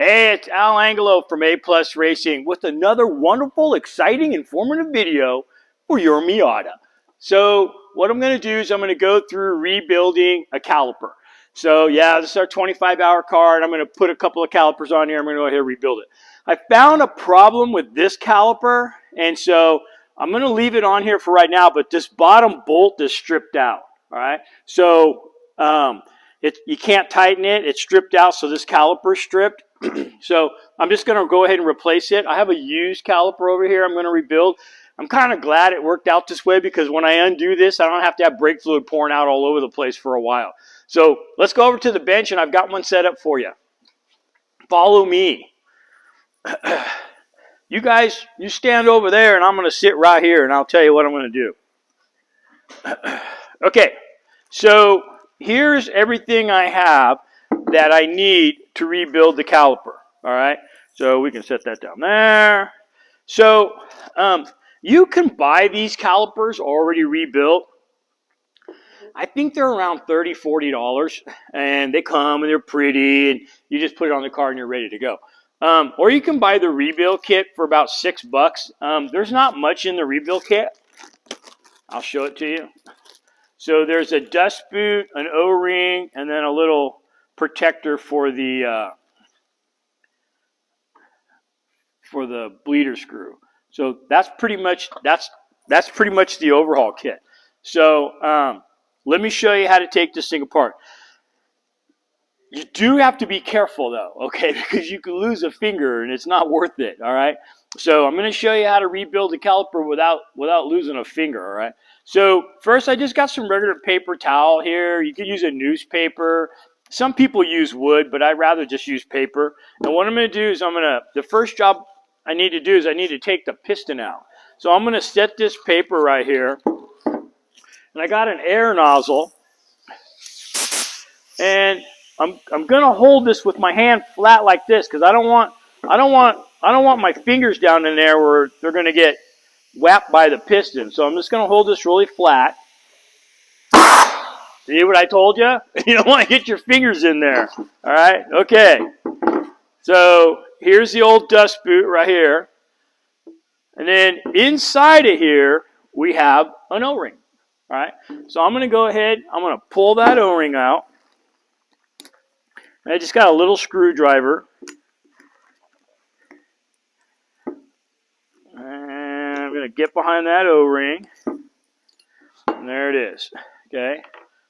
Hey, it's Al Angelo from A Plus Racing with another wonderful, exciting, informative video for your Miata. So what I'm going to do is I'm going to go through rebuilding a caliper. So yeah, this is our 25-hour car, and I'm going to put a couple of calipers on here. I'm going to go ahead and rebuild it. I found a problem with this caliper, and so I'm going to leave it on here for right now, but this bottom bolt is stripped out. All right, so you can't tighten it. It's stripped out, so this caliper is stripped. So I'm just going to go ahead and replace it. I have a used caliper over here I'm going to rebuild. I'm kind of glad it worked out this way because when I undo this, I don't have to have brake fluid pouring out all over the place for a while. So let's go over to the bench, and I've got one set up for you. Follow me. You guys, you stand over there, and I'm going to sit right here, and I'll tell you what I'm going to do. Okay, so here's everything I have that I need to rebuild the caliper. All right, so we can set that down there. So you can buy these calipers already rebuilt. I think they're around $30, $40, and they come and they're pretty, and you just put it on the car and you're ready to go. Or you can buy the rebuild kit for about $6. There's not much in the rebuild kit. I'll show it to you. So there's a dust boot, an O-ring, and then a little protector for the bleeder screw. So that's pretty much the overhaul kit. So let me show you how to take this thing apart. You do have to be careful though, okay, because you can lose a finger and it's not worth it. All right. So I'm going to show you how to rebuild the caliper without losing a finger. All right. So first, I just got some regular paper towel here. You could use a newspaper. Some people use wood, but I'd rather just use paper. And what I'm going to do is the first job I need to do is I need to take the piston out. So I'm going to set this paper right here. And I got an air nozzle. And I'm going to hold this with my hand flat like this because I don't want my fingers down in there where they're going to get whapped by the piston. So I'm just going to hold this really flat. See what I told you? You don't want to get your fingers in there. All right? Okay. So here's the old dust boot right here. And then inside of here, we have an O-ring. All right? So I'm going to go ahead. I'm going to pull that O-ring out. And I just got a little screwdriver. And I'm going to get behind that O-ring. And there it is. Okay?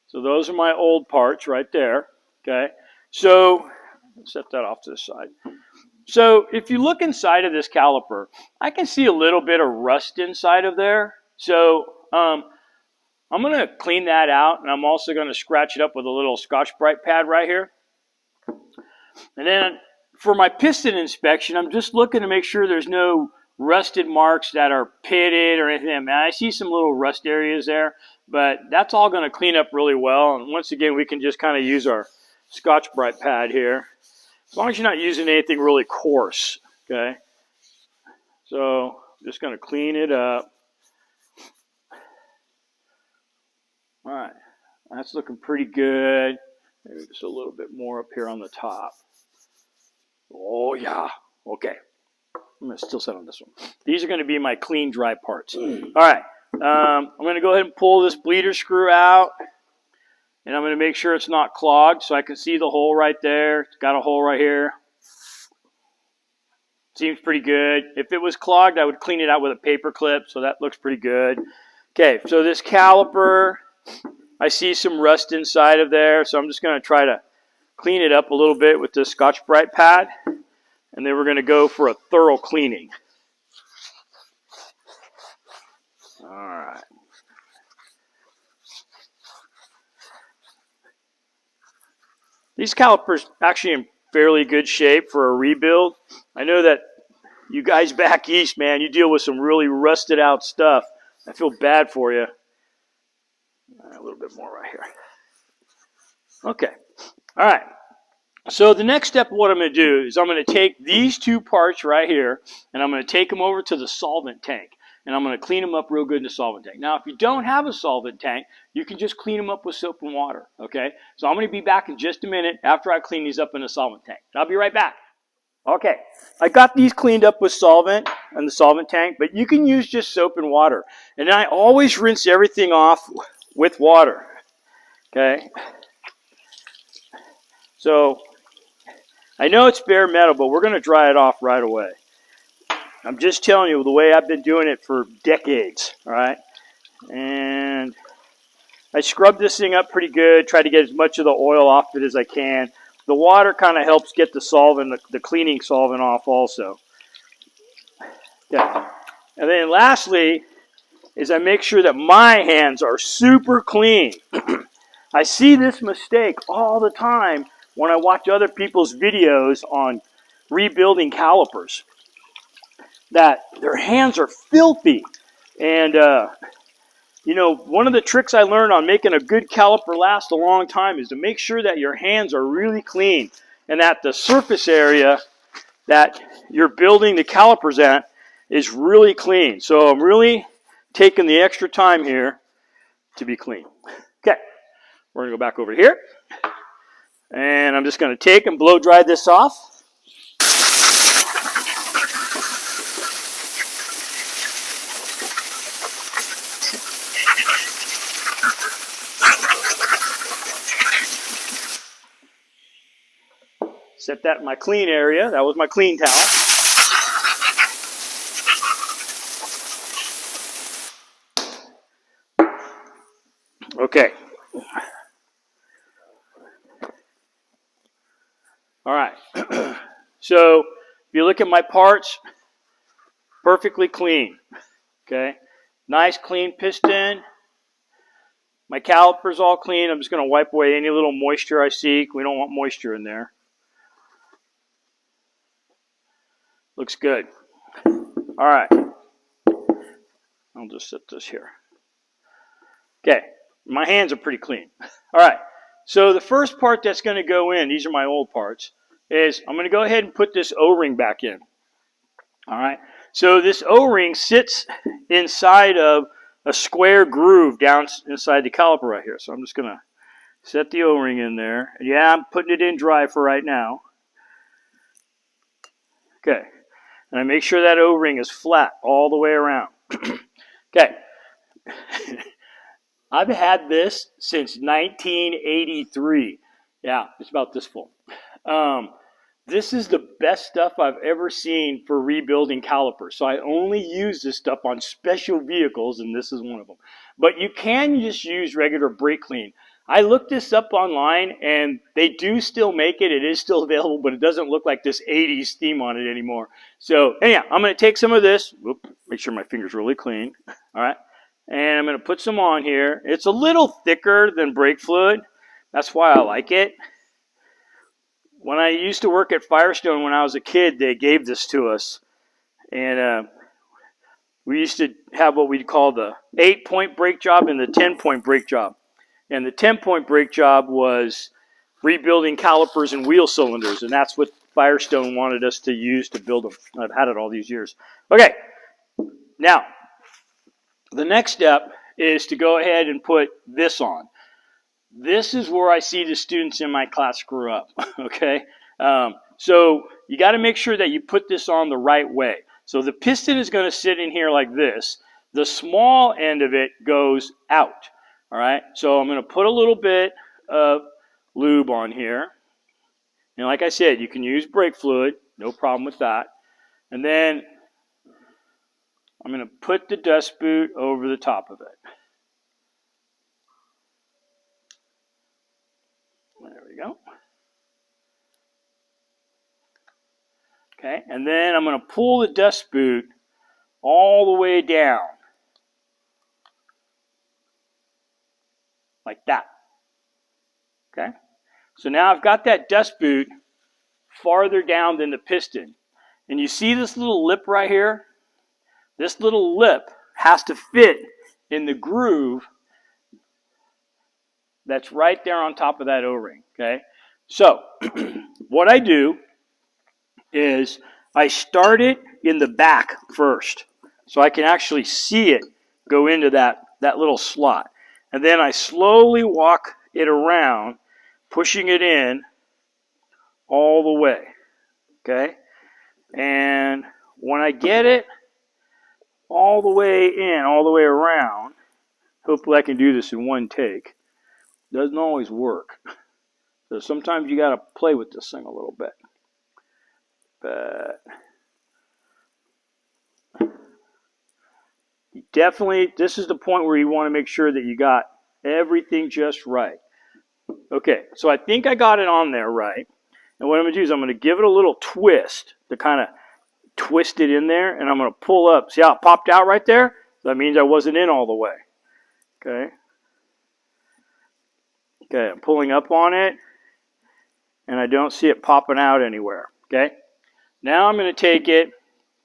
So those are my old parts right there, okay? So, set that off to the side. So, if you look inside of this caliper, I can see a little bit of rust inside of there. So, I'm going to clean that out, and I'm also going to scratch it up with a little Scotch-Brite pad right here. And then, for my piston inspection, I'm just looking to make sure there's no rusted marks that are pitted or anything. I mean, I see some little rust areas there. But that's all going to clean up really well. And once again, we can just kind of use our Scotch-Brite pad here. As long as you're not using anything really coarse. Okay. So I'm just going to clean it up. All right. That's looking pretty good. Maybe just a little bit more up here on the top. Oh, yeah. Okay. I'm going to still set on this one. These are going to be my clean, dry parts. All right. I'm going to go ahead and pull this bleeder screw out, and I'm going to make sure it's not clogged so I can see the hole right there. It's got a hole right here. Seems pretty good. If it was clogged, I would clean it out with a paper clip, so that looks pretty good. Okay, so this caliper, I see some rust inside of there, so I'm just going to try to clean it up a little bit with this Scotch-Brite pad, and then we're going to go for a thorough cleaning. All right. These calipers actually in fairly good shape for a rebuild. I know that you guys back east, man, you deal with some really rusted out stuff. I feel bad for you. A little bit more right here. Okay. All right. So the next step of what I'm going to do is I'm going to take these two parts right here, and I'm going to take them over to the solvent tank. And I'm going to clean them up real good in the solvent tank. Now, if you don't have a solvent tank, you can just clean them up with soap and water, okay? So I'm going to be back in just a minute after I clean these up in the solvent tank. I'll be right back. Okay, I got these cleaned up with solvent and the solvent tank, but you can use just soap and water. And I always rinse everything off with water. Okay, so I know it's bare metal, but we're going to dry it off right away. I'm just telling you the way I've been doing it for decades, all right? And I scrub this thing up pretty good, try to get as much of the oil off it as I can. The water kind of helps get the solvent, the cleaning solvent off also. Okay. And then lastly is I make sure that my hands are super clean. I see this mistake all the time when I watch other people's videos on rebuilding calipers, that their hands are filthy. And, you know, one of the tricks I learned on making a good caliper last a long time is to make sure that your hands are really clean and that the surface area that you're building the calipers at is really clean. So I'm really taking the extra time here to be clean. Okay, we're going to go back over here. And I'm just going to take and blow dry this off. Set that in my clean area. That was my clean towel. Okay. All right. So if you look at my parts, perfectly clean. Okay. Nice clean piston. My caliper's all clean. I'm just going to wipe away any little moisture I see. We don't want moisture in there. Looks good. All right. I'll just set this here. Okay. My hands are pretty clean. All right. So the first part that's going to go in, these are my old parts, is I'm going to go ahead and put this O-ring back in. All right. So this O-ring sits inside of a square groove down inside the caliper right here. So I'm just going to set the O-ring in there. Yeah, I'm putting it in dry for right now. Okay. And I make sure that O-ring is flat all the way around. Okay. I've had this since 1983. Yeah, it's about this full. This is the best stuff I've ever seen for rebuilding calipers. So I only use this stuff on special vehicles, and this is one of them. But you can just use regular brake clean. I looked this up online, and they do still make it. It is still available, but it doesn't look like this 80s theme on it anymore. So anyhow, I'm going to take some of this. Whoop, make sure my finger's really clean. All right. And I'm going to put some on here. It's a little thicker than brake fluid. That's why I like it. When I used to work at Firestone when I was a kid, they gave this to us. And we used to have what we'd call the 8-point brake job and the 10-point brake job. And the 10-point brake job was rebuilding calipers and wheel cylinders. And that's what Firestone wanted us to use to build them. I've had it all these years. Okay. Now, the next step is to go ahead and put this on. This is where I see the students in my class screw up, okay? So you got to make sure that you put this on the right way. So the piston is going to sit in here like this. The small end of it goes out, all right? So I'm going to put a little bit of lube on here. And like I said, you can use brake fluid, no problem with that. And then I'm going to put the dust boot over the top of it. There we go. Okay, and then I'm going to pull the dust boot all the way down. Like that. Okay, so now I've got that dust boot farther down than the piston. And you see this little lip right here? This little lip has to fit in the groove that's right there on top of that O-ring, okay? So, what I do is I start it in the back first, so I can actually see it go into that little slot. And then I slowly walk it around, pushing it in all the way, okay? And when I get it all the way in, all the way around, hopefully I can do this in one take. Doesn't always work. So sometimes you got to play with this thing a little bit. But definitely, this is the point where you want to make sure that you got everything just right. Okay, so I think I got it on there right. And what I'm going to do is I'm going to give it a little twist to kind of twist it in there. And I'm going to pull up. See how it popped out right there? That means I wasn't in all the way. Okay. Okay, I'm pulling up on it. And I don't see it popping out anywhere. Okay. Now I'm going to take it.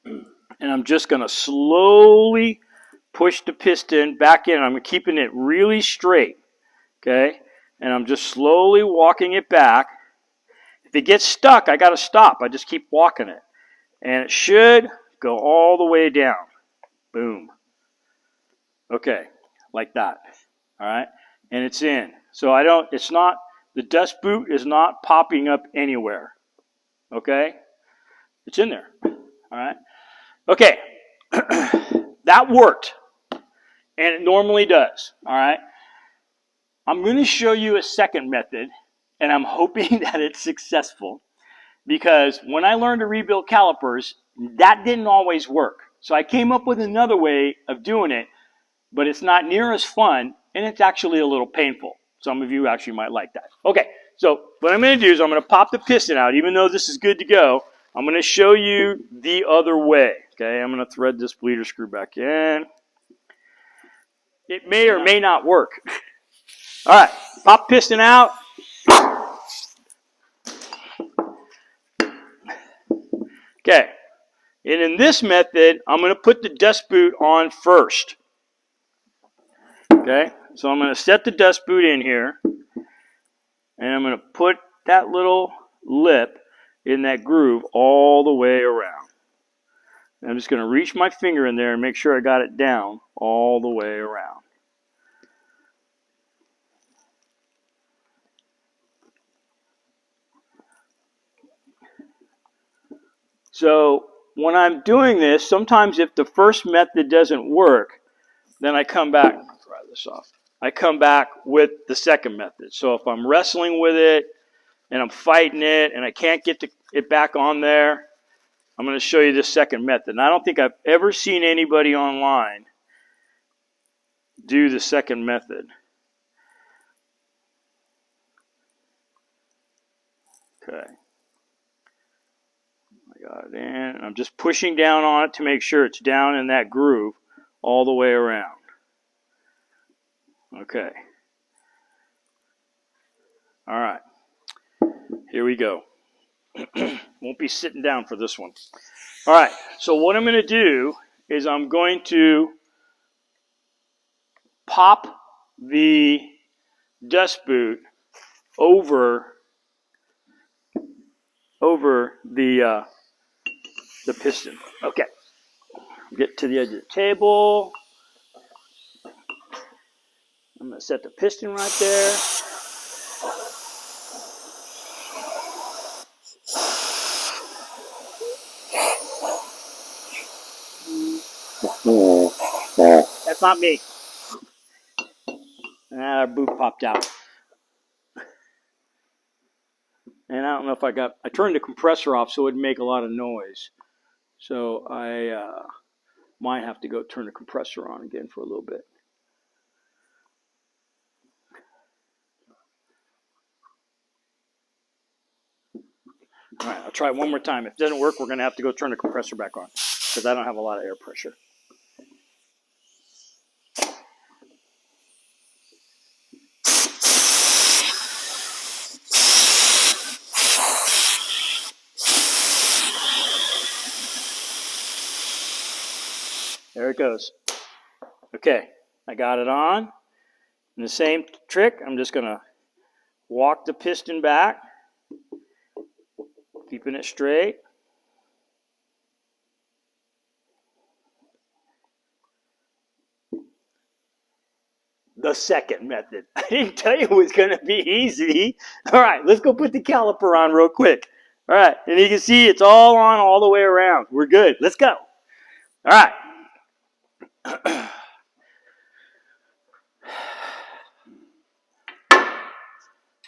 And I'm just going to slowly push the piston back in. I'm keeping it really straight. Okay. And I'm just slowly walking it back. If it gets stuck, I got to stop. I just keep walking it. And it should go all the way down. Boom. Okay, like that. All right, and it's in. So it's not, the dust boot is not popping up anywhere. Okay, it's in there. All right. Okay, that worked. And it normally does. All right. I'm going to show you a second method, and I'm hoping that it's successful. Because when I learned to rebuild calipers, that didn't always work. So I came up with another way of doing it, but it's not near as fun, and it's actually a little painful. Some of you actually might like that. Okay, so what I'm going to do is I'm going to pop the piston out. Even though this is good to go, I'm going to show you the other way. Okay, I'm going to thread this bleeder screw back in. It may or may not work. All right, pop piston out. Okay, and in this method, I'm going to put the dust boot on first. Okay, so I'm going to set the dust boot in here, and I'm going to put that little lip in that groove all the way around. And I'm just going to reach my finger in there and make sure I got it down all the way around. So when I'm doing this, sometimes if the first method doesn't work, then I come back. Try this off. I come back with the second method. So if I'm wrestling with it and I'm fighting it and I can't get it back on there, I'm going to show you this second method. And I don't think I've ever seen anybody online do the second method. Okay. I got it in. I'm just pushing down on it to make sure it's down in that groove all the way around. Okay. All right. Here we go. Won't be sitting down for this one. All right. So what I'm going to do is I'm going to pop the dust boot over the piston. Okay. Get to the edge of the table. I'm going to set the piston right there. That's not me. Our boot popped out. And I don't know if I turned the compressor off so it would make a lot of noise. So I might have to go turn the compressor on again for a little bit. All right, I'll try it one more time. If it doesn't work, we're going to have to go turn the compressor back on because I don't have a lot of air pressure. There it goes. Okay, I got it on. And the same trick, I'm just going to walk the piston back, keeping it straight. The second method. I didn't tell you it was going to be easy. All right, let's go put the caliper on real quick. All right, and you can see it's all on all the way around. We're good. Let's go. All right.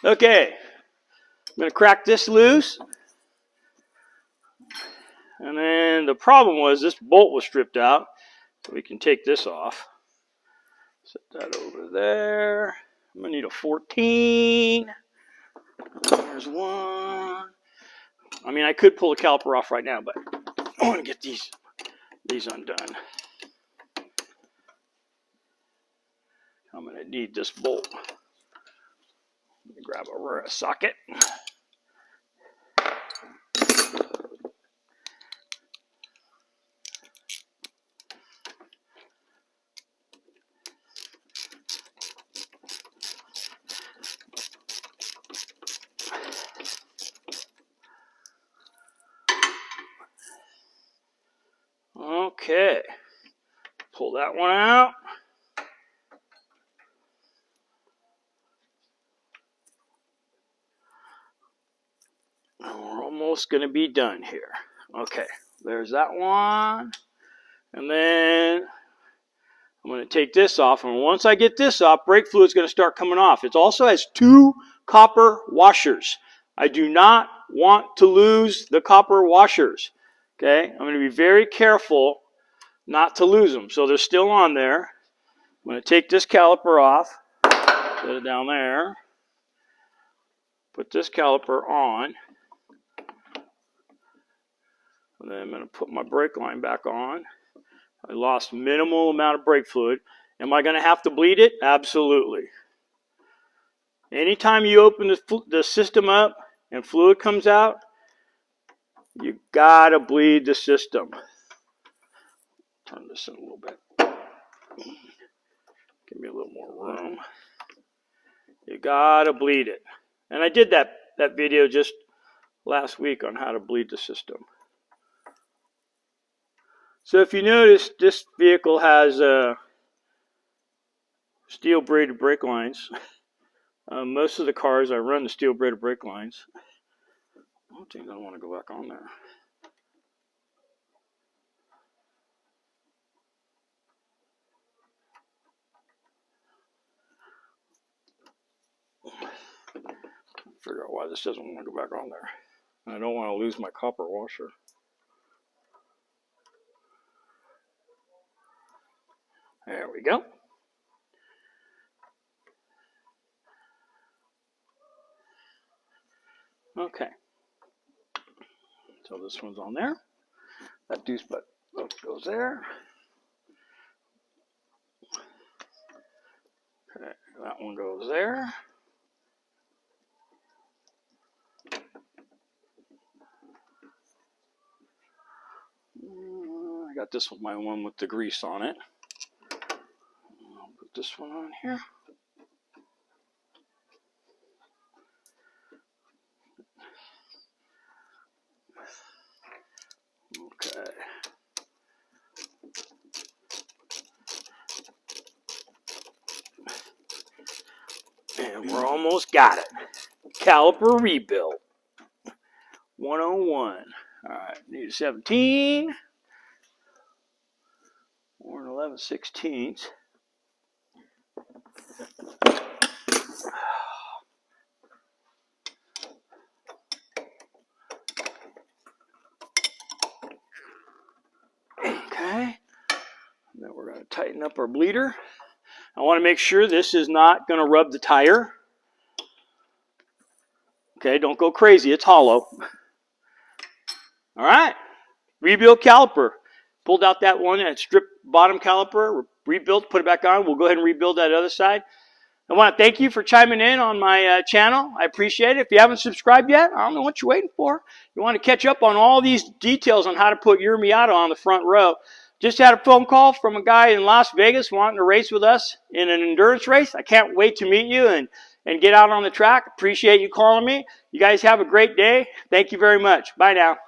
Okay, I'm going to crack this loose. And then the problem was this bolt was stripped out. So we can take this off. Set that over there. I'm going to need a 14. There's one. I mean, I could pull the caliper off right now, but I want to get these undone. I'm going to need this bolt. Let me grab a socket. Okay, pull that one out. We're almost going to be done here. Okay, there's that one. And then I'm going to take this off. And once I get this off, brake fluid is going to start coming off. It also has 2 copper washers. I do not want to lose the copper washers. Okay, I'm going to be very careful not to lose them. So they're still on there. I'm going to take this caliper off, set it down there, put this caliper on, and then I'm going to put my brake line back on. I lost minimal amount of brake fluid. Am I going to have to bleed it? Absolutely. Anytime you open the system up and fluid comes out, you got to bleed the system. Turn this in a little bit. Give me a little more room. You got to bleed it. And I did that video just last week on how to bleed the system. So if you notice, this vehicle has steel braided brake lines. Most of the cars I run the steel braided brake lines. I don't think I want to go back on there. Figure out why this doesn't want to go back on there. I don't want to lose my copper washer. There we go. Okay. So this one's on there. That deuce butt goes there. Okay, that one goes there. I got this one, my one with the grease on it. I'll put this one on here. Okay. And we're almost got it. Caliper rebuild. 101. Alright, need a 17. 4 11/16. Okay. And then we're going to tighten up our bleeder. I want to make sure this is not going to rub the tire. Okay, don't go crazy. It's hollow. All right. Rebuild caliper. Pulled out that one and stripped bottom caliper, rebuilt, put it back on. We'll go ahead and rebuild that other side. I want to thank you for chiming in on my channel. I appreciate it. If you haven't subscribed yet, I don't know what you're waiting for. You want to catch up on all these details on how to put your Miata on the front row. Just had a phone call from a guy in Las Vegas wanting to race with us in an endurance race. I can't wait to meet you and get out on the track. Appreciate you calling me. You guys have a great day. Thank you very much. Bye now.